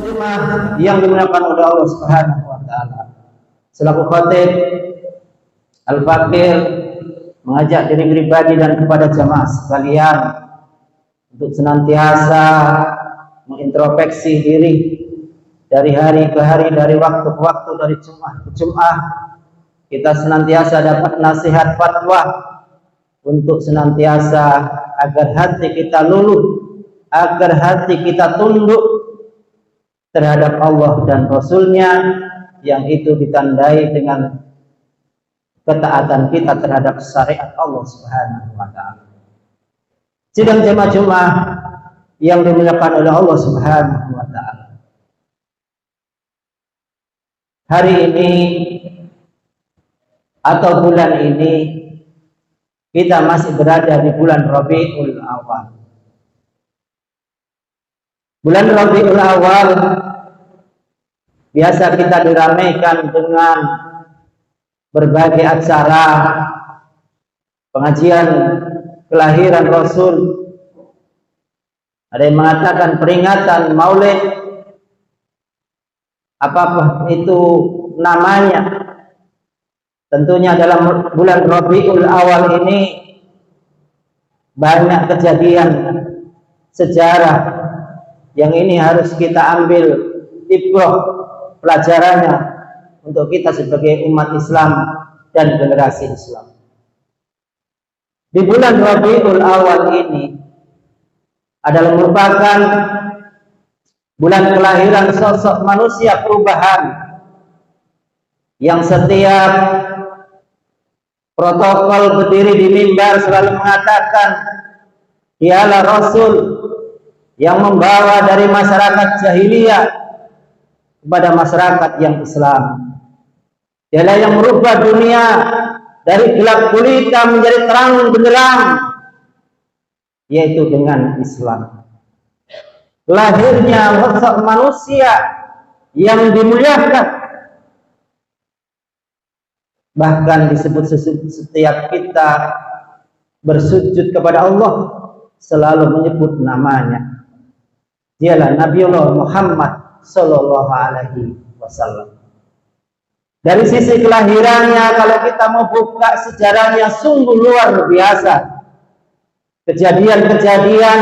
Jemaah yang dimuliakan oleh Allah Subhanahu wa taala. Selaku khatib Al-Fakir mengajak diri pribadi dan kepada jamaah sekalian untuk senantiasa mengintrospeksi diri dari hari ke hari, dari waktu ke waktu, dari Jumat ke Jumat. Kita senantiasa dapat nasihat fatwa untuk senantiasa agar hati kita luluh, agar hati kita tunduk terhadap Allah dan Rasul-Nya, yang itu ditandai dengan ketaatan kita terhadap syariat Allah Subhanahu wa taala. Sidang jemaah Jumat yang dimuliakan oleh Allah Subhanahu wa taala. Hari ini atau bulan ini kita masih berada di bulan Rabiul Awal. Bulan Rabiul Awal biasa kita diramaikan dengan berbagai acara pengajian kelahiran Rasul. Ada yang mengatakan peringatan Maulid, apapun itu namanya. Tentunya dalam bulan Rabiul Awal ini banyak kejadian sejarah yang ini harus kita ambil ibrah pelajarannya untuk kita sebagai umat Islam dan generasi Islam. Di bulan Rabiul Awal ini adalah merupakan bulan kelahiran sosok manusia perubahan yang setiap protokol berdiri di mimbar selalu mengatakan dialah Rasul yang membawa dari masyarakat jahiliyah kepada masyarakat yang Islam. Dialah yang merubah dunia dari gelap gulita menjadi terang benderang, yaitu dengan Islam. Lahirnya sosok manusia yang dimuliakan, bahkan disebut setiap kita bersujud kepada Allah selalu menyebut namanya. Dialah Nabiullah Muhammad sallallahu alaihi wasallam. Dari sisi kelahirannya, kalau kita mau buka sejarahnya, sungguh luar biasa. Kejadian-kejadian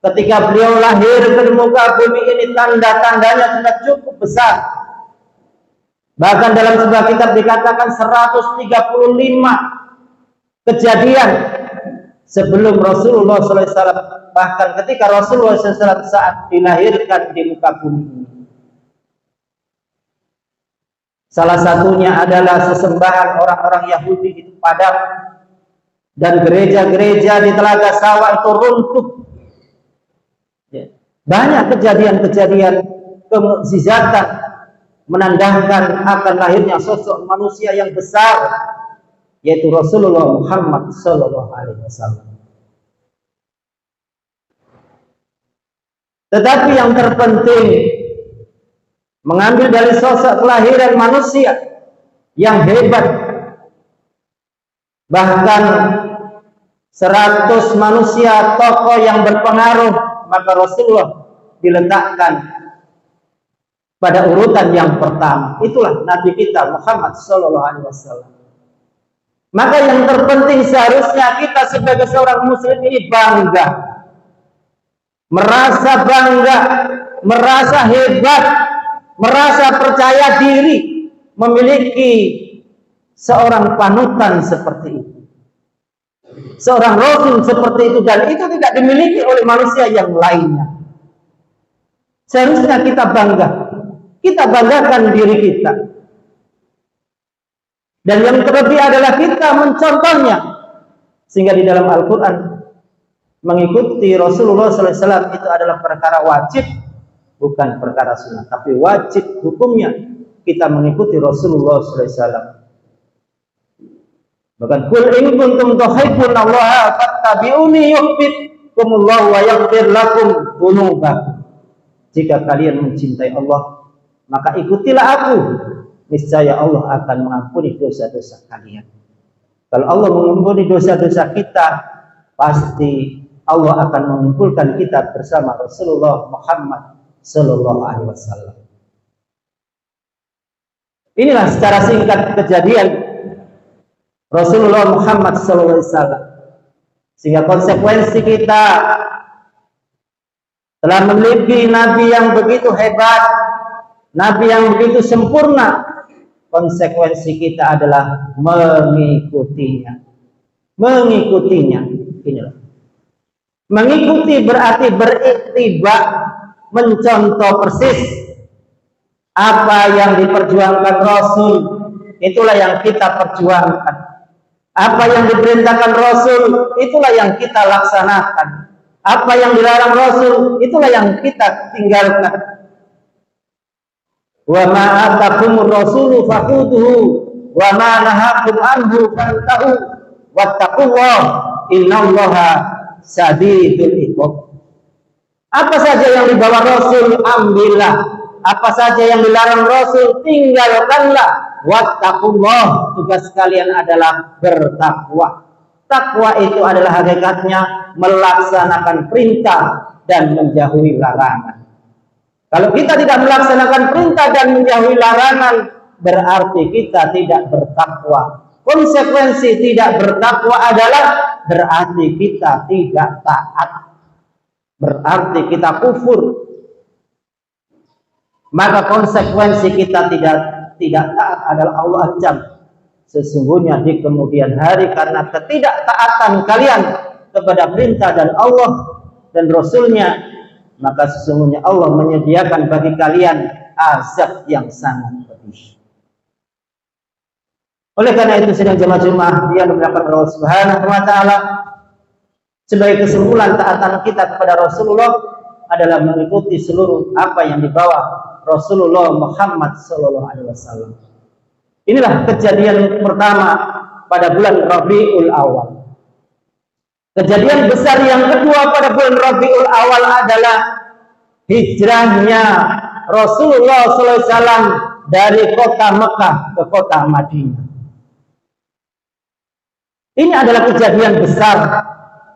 ketika beliau lahir ke muka bumi ini, tanda-tandanya sudah cukup besar. Bahkan dalam sebuah kitab dikatakan 135 kejadian sebelum Rasulullah SAW, bahkan ketika Rasulullah SAW saat dilahirkan di muka bumi ini. Salah satunya adalah sesembahan orang-orang Yahudi itu padam, dan gereja-gereja di Telaga Sawah itu runtuh. Banyak kejadian-kejadian kemukjizatan menandakan akan lahirnya sosok manusia yang besar, yaitu Rasulullah Muhammad sallallahu alaihi wasallam. Tetapi yang terpenting, mengambil dari sosok kelahiran manusia yang hebat, bahkan 100 manusia tokoh yang berpengaruh, maka Rasulullah diletakkan pada urutan yang pertama. Itulah Nabi kita Muhammad sallallahu alaihi wasallam. Maka yang terpenting seharusnya kita sebagai seorang muslim ini bangga, merasa bangga, merasa hebat, merasa percaya diri, memiliki seorang panutan seperti itu, seorang rasul seperti itu, dan itu tidak dimiliki oleh manusia yang lainnya. Seharusnya kita bangga, kita banggakan diri kita. Dan yang terlebih adalah kita mencontohnya, sehingga di dalam Al-Quran mengikuti Rasulullah SAW itu adalah perkara wajib, bukan perkara sunnah, tapi wajib hukumnya kita mengikuti Rasulullah SAW. Bahkan qul in kuntum tuhibbunallaha fattabi'uni yuhibbukumullahu wa yaghfir lakum dzunubakum. Jika kalian mencintai Allah, maka ikutilah aku, niscaya Allah akan mengampuni dosa-dosa kalian. Kalau Allah mengampuni dosa-dosa kita, pasti Allah akan mengumpulkan kita bersama Rasulullah Muhammad Sallallahu Alaihi Wasallam. Inilah secara singkat kejadian Rasulullah Muhammad Sallallahu Alaihi Wasallam. Sehingga konsekuensi kita telah memiliki Nabi yang begitu hebat, Nabi yang begitu sempurna. Konsekuensi kita adalah mengikutinya. Mengikutinya. Inilah. Mengikuti berarti beriktiba, mencontoh persis apa yang diperjuangkan Rasul, itulah yang kita perjuangkan. Apa yang diperintahkan Rasul, itulah yang kita laksanakan. Apa yang dilarang Rasul, itulah yang kita tinggalkan. Wa ma atakumur rasulu faquduhu wa ma nahakum anhu fantahu wattaqullah innallaha sadidul iqab. Apa saja yang dibawa Rasul, ambillah. Apa saja yang dilarang Rasul, tinggalkanlah. Wattaqullah, tugas kalian adalah bertakwa. Takwa itu adalah hakikatnya melaksanakan perintah dan menjauhi larangan. Kalau kita tidak melaksanakan perintah dan menjauhi larangan, berarti kita tidak bertakwa. Konsekuensi tidak bertakwa adalah berarti kita tidak taat. Berarti kita kufur. Maka konsekuensi kita tidak taat adalah Allah ancam. Sesungguhnya di kemudian hari karena ketidaktaatan kalian kepada perintah dan Allah dan Rasulnya, maka sesungguhnya Allah menyediakan bagi kalian azab yang sangat pedih. Oleh karena itu sidang jemaah Jumat yang dimuliakan Allah Subhanahu wa taala, sebagai kesimpulan taatan kita kepada Rasulullah adalah mengikuti seluruh apa yang dibawa Rasulullah Muhammad sallallahu alaihi wasallam. Inilah kejadian pertama pada bulan Rabiul Awal. Kejadian besar yang kedua pada bulan Rabiul Awal adalah hijrahnya Rasulullah sallallahu alaihi wasallam dari kota Mekah ke kota Madinah. Ini adalah kejadian besar,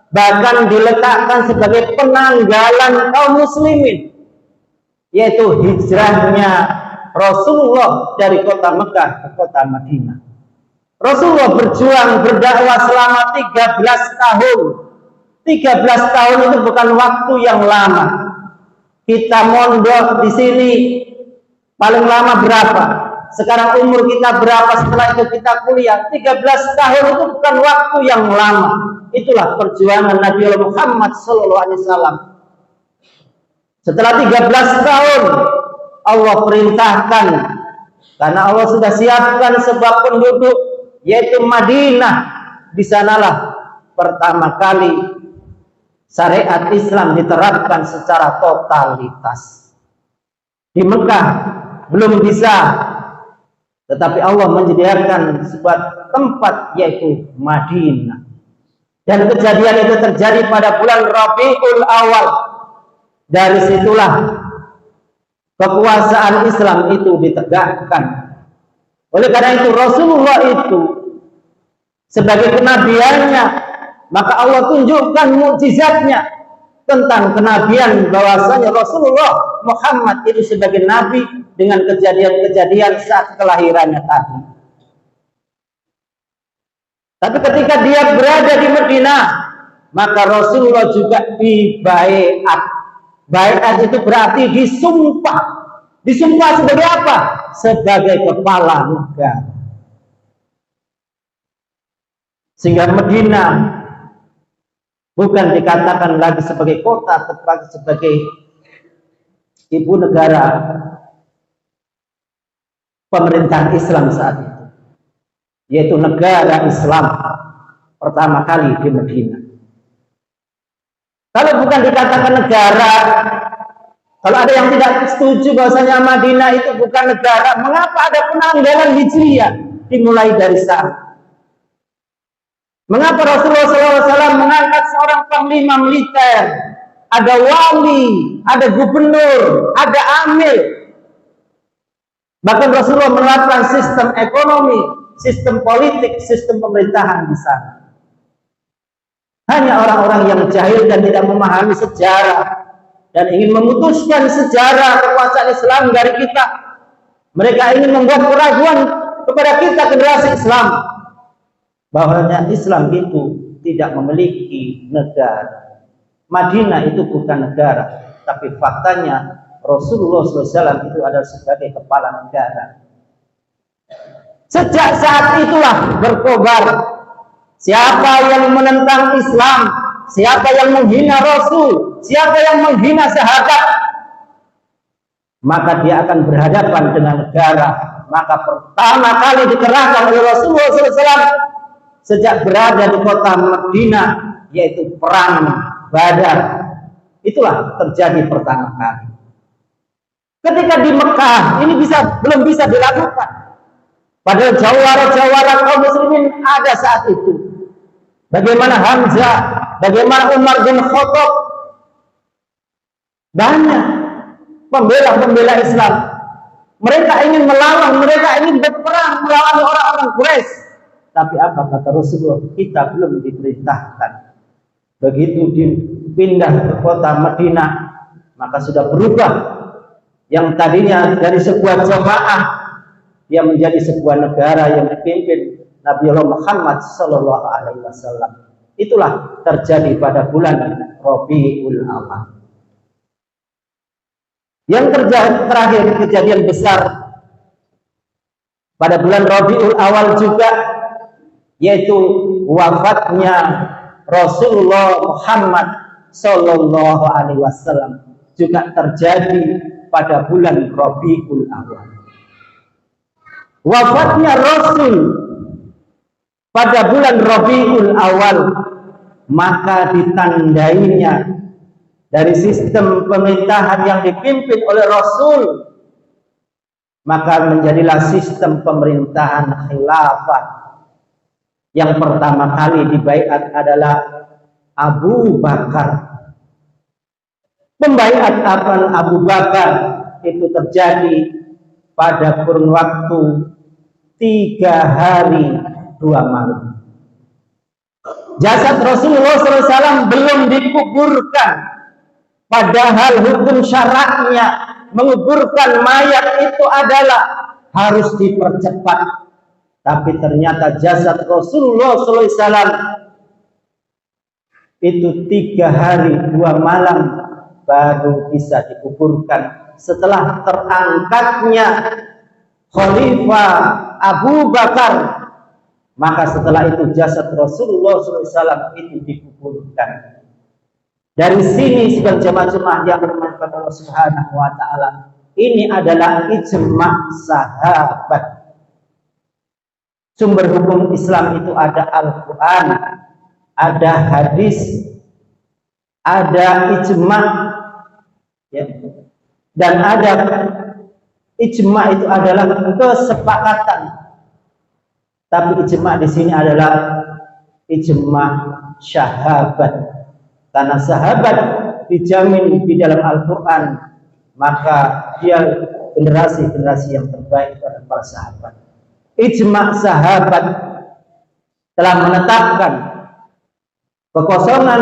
bahkan diletakkan sebagai penanggalan kaum muslimin, yaitu hijrahnya Rasulullah dari kota Mekah ke kota Madinah. Rasulullah berjuang berdakwah selama 13 tahun. 13 tahun itu bukan waktu yang lama. Kita mondok di sini paling lama berapa? Sekarang umur kita berapa setelah itu kita kuliah? 13 tahun itu bukan waktu yang lama. Itulah perjuangan Nabi Muhammad SAW. Setelah 13 tahun Allah perintahkan, karena Allah sudah siapkan sebuah penduduk yaitu Madinah. Di sanalah pertama kali syariat Islam diterapkan secara totalitas. Di Mekah belum bisa, tetapi Allah menyediakan sebuah tempat yaitu Madinah. Dan kejadian itu terjadi pada bulan Rabiul Awal. Dari situlah kekuasaan Islam itu ditegakkan. Oleh karena itu Rasulullah itu sebagai kenabiannya, maka Allah tunjukkan mukjizatnya tentang kenabian, bahwasanya Rasulullah Muhammad itu sebagai nabi dengan kejadian-kejadian saat kelahirannya tadi. Tapi ketika dia berada di Madinah, maka Rasulullah juga dibaiat. Baiat itu berarti disumpah. Disumpah sebagai apa? Sebagai kepala negara. Sehingga Madinah bukan dikatakan lagi sebagai kota, tetapi sebagai ibu negara pemerintahan Islam saat itu, yaitu negara Islam pertama kali di Madinah. Kalau bukan dikatakan negara, kalau ada yang tidak setuju bahwasanya Madinah itu bukan negara, mengapa ada penanggalan Hijriyah dimulai dari saat? Mengapa Rasulullah SAW mengangkat seorang panglima militer, ada wali, ada gubernur, ada amir? Bahkan Rasulullah menerapkan sistem ekonomi, sistem politik, sistem pemerintahan di sana. Hanya orang-orang yang jahil dan tidak memahami sejarah dan ingin memutuskan sejarah kekuasaan Islam dari kita. Mereka ingin membuat keraguan kepada kita generasi Islam bahwanya Islam itu tidak memiliki negara. Madinah itu bukan negara, tapi faktanya Rasulullah SAW itu adalah sebagai kepala negara. Sejak saat itulah berkobar siapa yang menentang Islam, siapa yang menghina Rasul, siapa yang menghina sahabat, maka dia akan berhadapan dengan negara. Maka pertama kali dikerahkan oleh Rasulullah SAW sejak berada di kota Madinah, yaitu perang Badar. Itulah terjadi pertama kali. Ketika di Mekah ini belum bisa dilakukan, padahal jawara-jawara kaum muslimin ada saat itu. Bagaimana Hamzah, bagaimana Umar bin Khattab, banyak pembela-pembela Islam. Mereka ingin melawan, mereka ingin berperang melawan orang-orang Quraisy. Tapi apa kata Rasulullah? Kita belum diperintahkan. Begitu dipindah ke kota Madinah, maka sudah berubah. Yang tadinya dari sebuah jamaah, dia menjadi sebuah negara yang dipimpin Nabi Muhammad Sallallahu Alaihi Wasallam. Itulah terjadi pada bulan Rabiul Awal. Yang terakhir kejadian besar pada bulan Rabiul Awal juga, yaitu wafatnya Rasulullah Muhammad Sallallahu Alaihi Wasallam, juga terjadi pada bulan Rabiul Awal. Wafatnya Rasul pada bulan Rabiul Awal, maka ditandainya dari sistem pemerintahan yang dipimpin oleh Rasul, maka menjadilah sistem pemerintahan khilafah. Yang pertama kali dibaiat adalah Abu Bakar. Pembaiatan Abu Bakar itu terjadi pada kurun waktu 3 hari 2 malam. Jasad Rasulullah SAW belum dikuburkan, padahal hukum syaraknya menguburkan mayat itu adalah harus dipercepat. Tapi ternyata jasad Rasulullah SAW itu 3 hari 2 malam baru bisa dikuburkan setelah terangkatnya Khalifah Abu Bakar. Maka setelah itu jasad Rasulullah SAW itu dikuburkan. Dari sini sebagai jemaah yang bermanfaat Allah Subhanahu wa taala, ini adalah ijma' sahabat. Sumber hukum Islam itu ada Al-Quran, ada hadis, ada ijma', ya. Dan ada ijma' itu adalah kesepakatan. Tapi ijma' di sini adalah ijma' sahabat. Karena sahabat dijamin di dalam Al-Quran, maka dia generasi-generasi yang terbaik pada para sahabat. Ijma' sahabat telah menetapkan kekosongan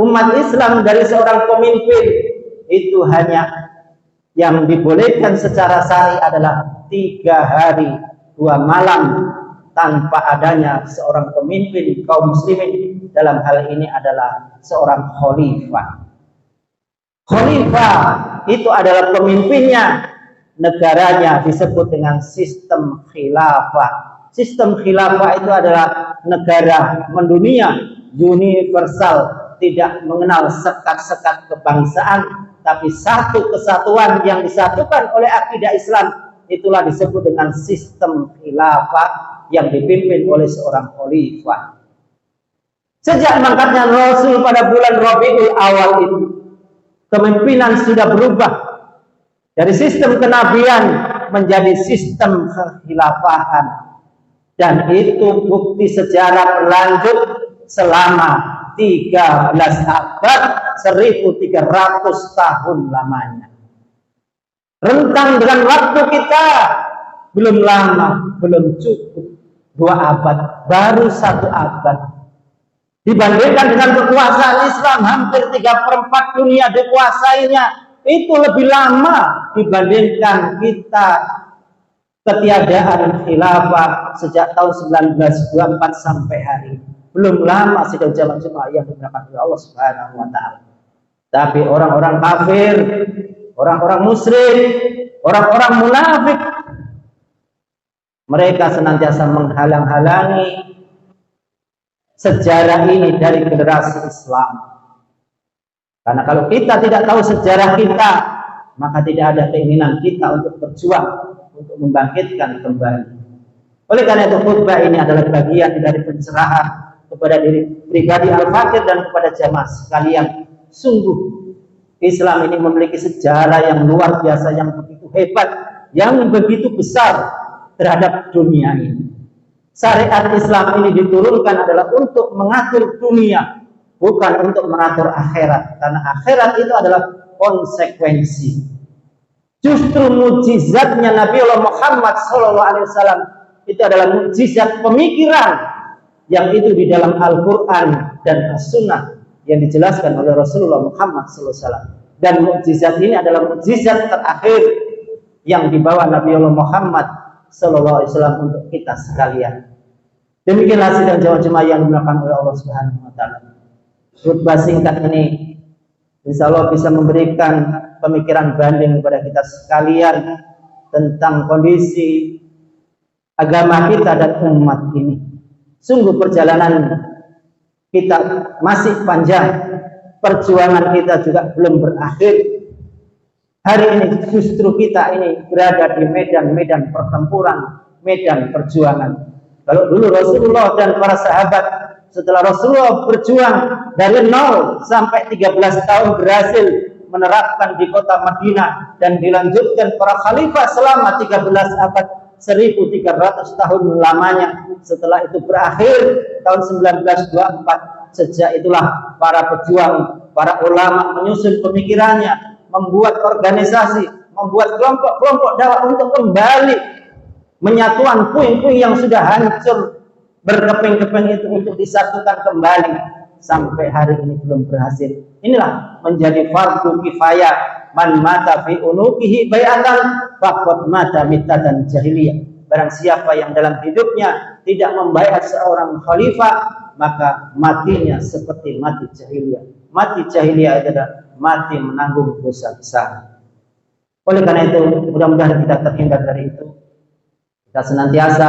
umat Islam dari seorang pemimpin itu hanya yang dibolehkan secara syar'i adalah 3 hari 2 malam tanpa adanya seorang pemimpin kaum muslimin. Dalam hal ini adalah seorang khalifah. Khalifah itu adalah pemimpinnya, negaranya disebut dengan sistem khilafah. Sistem khilafah itu adalah negara mendunia, universal, tidak mengenal sekat-sekat kebangsaan, tapi satu kesatuan yang disatukan oleh akidah Islam. Itulah disebut dengan sistem khilafah yang dipimpin oleh seorang khalifah. Sejak mangkatnya Rasul pada bulan Rabiul Awal itu, kepemimpinan sudah berubah dari sistem kenabian menjadi sistem kekhilafahan, dan itu bukti sejarah berlanjut selama 13 abad, 1300 tahun lamanya. Rentang dengan waktu kita belum lama, belum cukup 2 abad, baru 1 abad. Dibandingkan dengan kekuasaan Islam, hampir 3/4 dunia dikuasainya. Itu lebih lama dibandingkan kita ketiadaan khilafah sejak tahun 1924 sampai hari ini. Belum lama sidang zaman Jumat yang digunakan oleh Allah Subhanahu wa taala. Tapi orang-orang kafir, orang-orang musyrik, orang-orang munafik, mereka senantiasa menghalang-halangi sejarah ini dari generasi Islam. Karena kalau kita tidak tahu sejarah kita, maka tidak ada keinginan kita untuk berjuang, untuk membangkitkan kembali. Oleh karena itu khutbah ini adalah bagian dari pencerahan kepada diri pribadi Al-Fakir dan kepada jamaah sekalian. Sungguh Islam ini memiliki sejarah yang luar biasa, yang begitu hebat, yang begitu besar terhadap dunia ini. Syariat Islam ini diturunkan adalah untuk mengatur dunia, bukan untuk mengatur akhirat. Karena akhirat itu adalah konsekuensi. Justru mukjizatnya Nabi Allah Muhammad SAW itu adalah mukjizat pemikiran, yang itu di dalam Al-Quran dan As-Sunnah yang dijelaskan oleh Rasulullah Muhammad SAW. Dan mukjizat ini adalah mukjizat terakhir yang dibawa Nabi Allah Muhammad SAW untuk kita sekalian. Demikianlah sidang jamaah yang dilakukan oleh Allah Subhanahu wa taala. Khutbah singkat ini insya Allah bisa memberikan pemikiran banding kepada kita sekalian tentang kondisi agama kita dan umat ini. Sungguh perjalanan kita masih panjang, perjuangan kita juga belum berakhir. Hari ini justru kita ini berada di medan-medan pertempuran, medan perjuangan. Kalau dulu Rasulullah dan para sahabat, setelah Rasulullah berjuang dari 0 sampai 13 tahun berhasil menerapkan di kota Madinah dan dilanjutkan para khalifah selama 13 abad, 1300 tahun lamanya. Setelah itu berakhir tahun 1924. Sejak itulah para pejuang, para ulama menyusun pemikirannya, membuat organisasi, membuat kelompok-kelompok dakwah untuk kembali menyatukan puing-puing yang sudah hancur berkeping-keping itu untuk disatukan kembali. Sampai hari ini belum berhasil. Inilah menjadi fardu kifayah. Man mata fi unuqihi bai'atan faqad mata mitatan jahiliyah. Barang siapa yang dalam hidupnya tidak membaiat seorang khalifah, maka matinya seperti mati jahiliyah. Mati jahiliyah adalah mati menanggung dosa besar. Oleh karena itu, mudah-mudahan kita terhindar dari itu. Kita senantiasa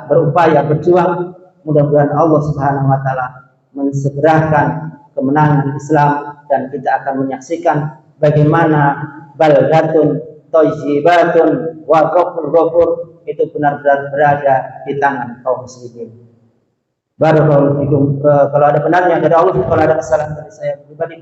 berupaya berjuang. Mudah-mudahan Allah Subhanahu wa taala mensegerakan kemenangan Islam dan kita akan menyaksikan bagaimana baldatun thayyibatun wa ghafur itu benar-benar berada di tangan kaum muslimin. Barakallahu fikum. Kalau ada benarnya dari Allah, kalau ada kesalahan dari saya pribadi